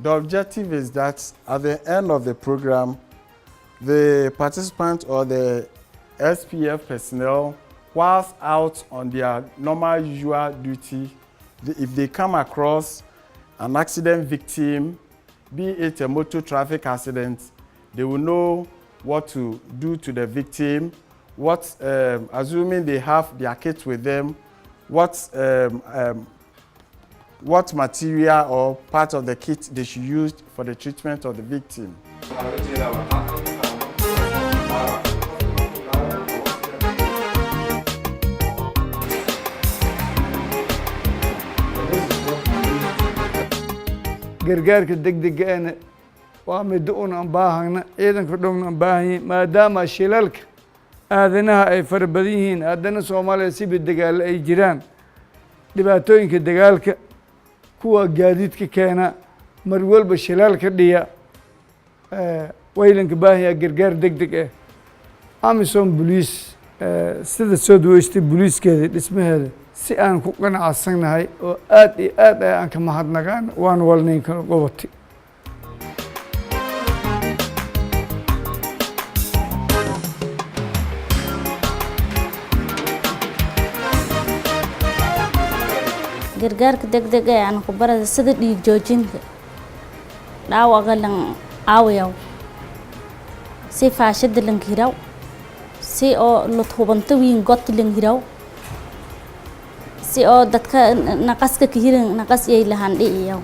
The objective is that at the end of the program, the participants or the SPF personnel, whilst out on their normal usual duty, if they come across an accident victim, be it a motor traffic accident, they will know what to do to the victim, assuming they have their kit with them, what material or part of the kit they should use for the treatment of the victim. gargaarka degdega ah waa mid aan baahana ciidanka dhowna baahi maadaama shilalka aadanaha ay farabadan yihiin aadana Soomaaliya si dagaal ay jiraan dhibaatooyinka dagaalka kuwa gaadiidka keena mar walba shilalka dhiya waylanka baahiya gargaar degdeg ah Amisom Police sida soo dhaweystay booliiskeeda dhismaheeda si aan ku qanacsanahay oo aad iyo aad aan ka mahadnaqaan waan walnayn kala goobtay gargaarka degdega ah aan ku barada sida dhiig joojinta dhaawaca lan aawayo si faashada lan hiraw si oo la tubanto wiin god lan hiraw si oo dadka naqaska ka hirin naqas ay lahaan dhiiyo